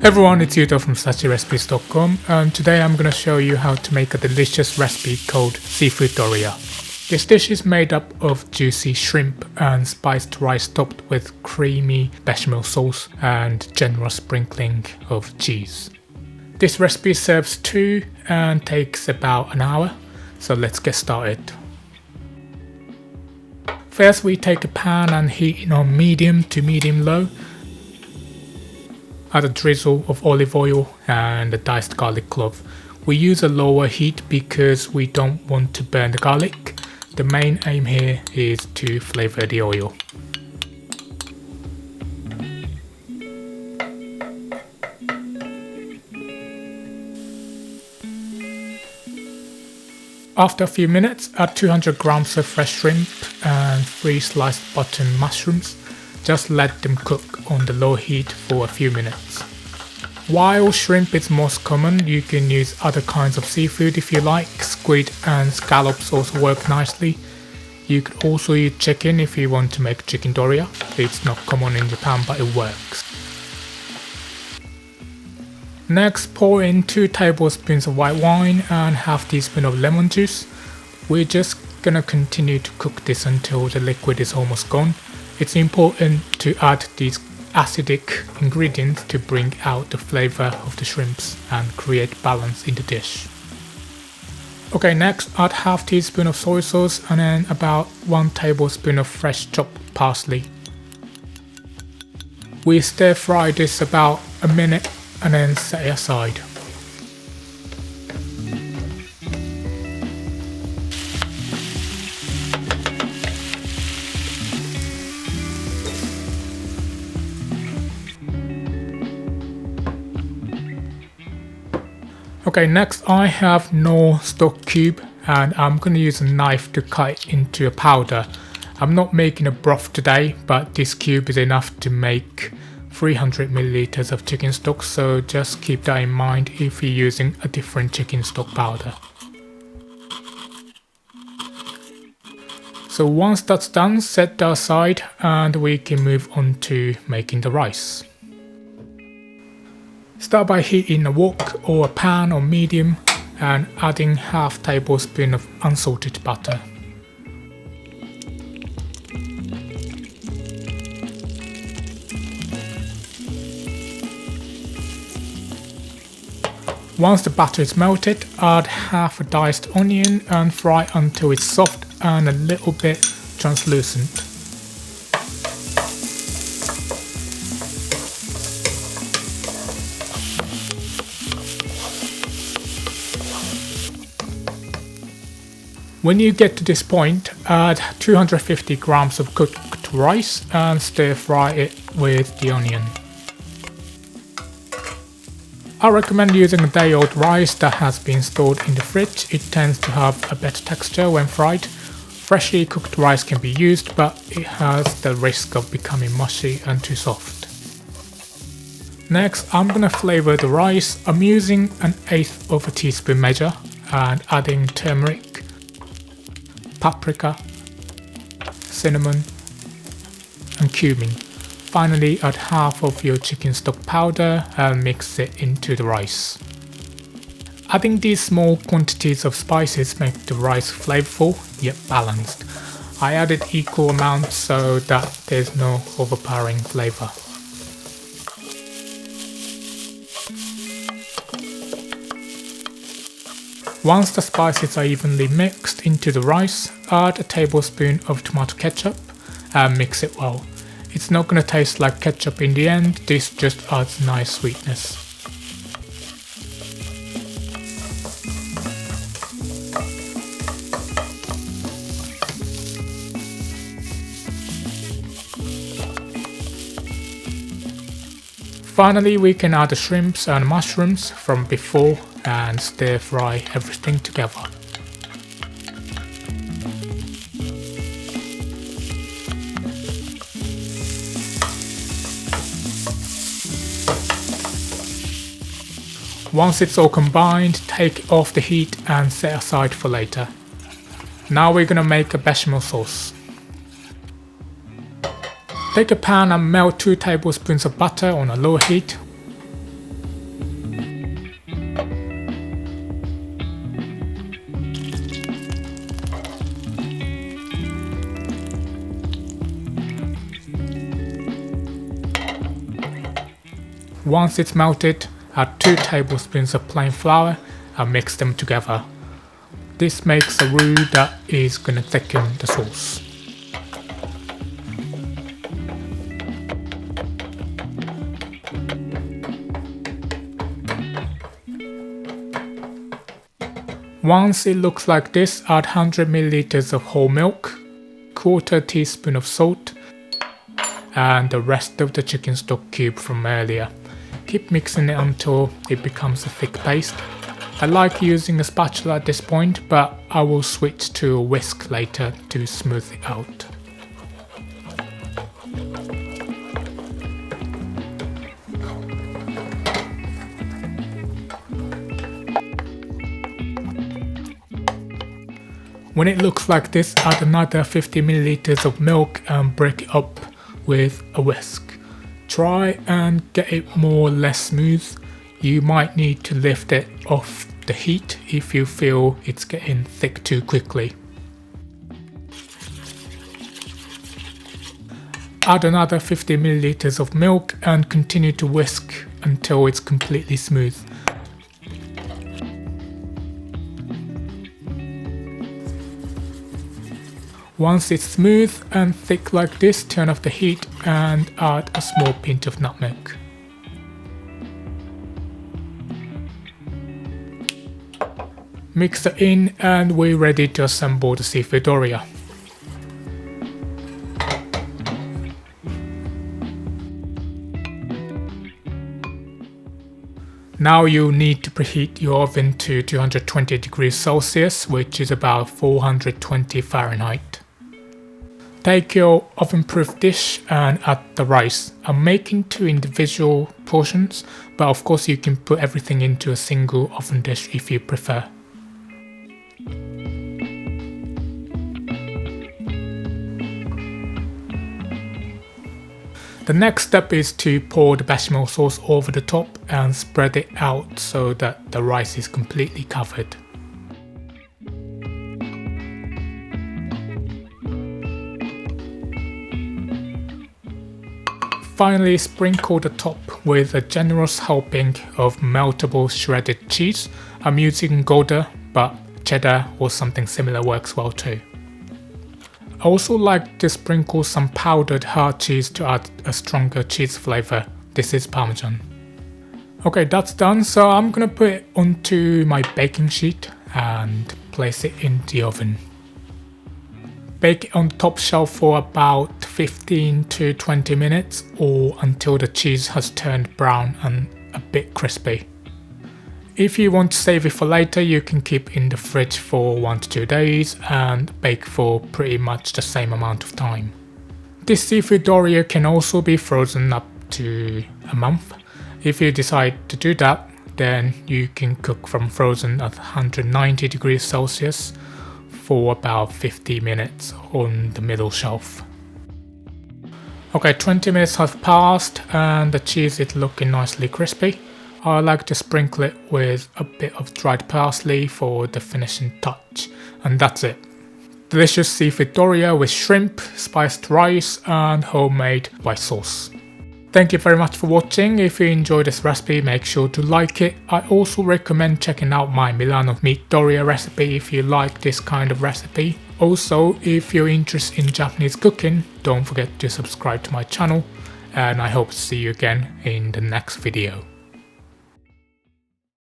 Everyone, it's Yuto from SudachiRecipes.com, and today I'm going to show you how to make a delicious recipe called Seafood Doria. This dish is made up of juicy shrimp and spiced rice topped with creamy bechamel sauce and generous sprinkling of cheese. This recipe serves two and takes about an hour, so let's get started. First, we take a pan and heat it on medium to medium low. Add a drizzle of olive oil and a diced garlic clove. We use a lower heat because we don't want to burn the garlic. The main aim here is to flavour the oil. After a few minutes, add 200 grams of fresh shrimp and 3 sliced button mushrooms. Just let them cook on the low heat for a few minutes. While shrimp is most common, you can use other kinds of seafood if you like. Squid and scallops also work nicely. You could also use chicken if you want to make chicken doria. It's not common in Japan, but it works. Next, pour in 2 tablespoons of white wine and half teaspoon of lemon juice. We're just gonna continue to cook this until the liquid is almost gone. It's important to add these acidic ingredients to bring out the flavour of the shrimps and create balance in the dish. Okay, next add half teaspoon of soy sauce and then about 1 tablespoon of fresh chopped parsley. We stir fry this about a minute and then set it aside. Okay, next I have knorr stock cube and I'm going to use a knife to cut it into a powder. I'm not making a broth today, but this cube is enough to make 300 milliliters of chicken stock, so just keep that in mind if you're using a different chicken stock powder. So once that's done, set that aside and we can move on to making the rice. Start by heating a wok or a pan on medium and adding half tablespoon of unsalted butter. Once the butter is melted, add half a diced onion and fry until it's soft and a little bit translucent. When you get to this point, add 250 grams of cooked rice and stir fry it with the onion. I recommend using a day-old rice that has been stored in the fridge. It tends to have a better texture when fried. Freshly cooked rice can be used, but it has the risk of becoming mushy and too soft. Next, I'm gonna flavour the rice. I'm using 1/8 of a teaspoon measure and adding turmeric, paprika, cinnamon and cumin. Finally, add half of your chicken stock powder and mix it into the rice. Adding these small quantities of spices make the rice flavorful yet balanced. I added equal amounts so that there's no overpowering flavor. Once the spices are evenly mixed into the rice, add a tablespoon of tomato ketchup and mix it well. It's not going to taste like ketchup in the end, this just adds nice sweetness. Finally, we can add the shrimps and mushrooms from before and stir fry everything together. Once it's all combined, take off the heat and set aside for later. Now we're gonna make a bechamel sauce. Take a pan and melt 2 tablespoons of butter on a low heat. Once it's melted, add 2 tablespoons of plain flour and mix them together. This makes a roux that is going to thicken the sauce. Once it looks like this, add 100 ml of whole milk, 1/4 teaspoon of salt, and the rest of the chicken stock cube from earlier. Keep mixing it until it becomes a thick paste. I like using a spatula at this point, but I will switch to a whisk later to smooth it out. When it looks like this, add another 50 ml of milk and break it up with a whisk. Try and get it more or less smooth. You might need to lift it off the heat if you feel it's getting thick too quickly. Add another 50 ml of milk and continue to whisk until it's completely smooth. Once it's smooth and thick like this, turn off the heat and add a small pinch of nutmeg. Mix it in and we're ready to assemble the Seafood Doria. Now you'll need to preheat your oven to 220 degrees Celsius, which is about 420 Fahrenheit. Take your oven-proof dish and add the rice. I'm making 2 individual portions, but of course you can put everything into a single oven dish if you prefer. The next step is to pour the bechamel sauce over the top and spread it out so that the rice is completely covered. Finally, sprinkle the top with a generous helping of meltable shredded cheese. I'm using Gouda, but cheddar or something similar works well too. I also like to sprinkle some powdered hard cheese to add a stronger cheese flavor. This is Parmesan. Okay, that's done, so I'm gonna put it onto my baking sheet and place it in the oven. Bake it on top shelf for about 15 to 20 minutes or until the cheese has turned brown and a bit crispy. If you want to save it for later, you can keep in the fridge for 1 to 2 days and bake for pretty much the same amount of time. This Seafood Doria can also be frozen up to a month. If you decide to do that, then you can cook from frozen at 190 degrees Celsius for about 50 minutes on the middle shelf. Okay, 20 minutes have passed and the cheese is looking nicely crispy. I like to sprinkle it with a bit of dried parsley for the finishing touch, and that's it. Delicious Seafood Doria with shrimp, spiced rice and homemade white sauce. Thank you very much for watching. If you enjoyed this recipe, make sure to like it. I also recommend checking out my Milano meat Doria recipe if you like this kind of recipe. Also, if you're interested in Japanese cooking, don't forget to subscribe to my channel, and I hope to see you again in the next video.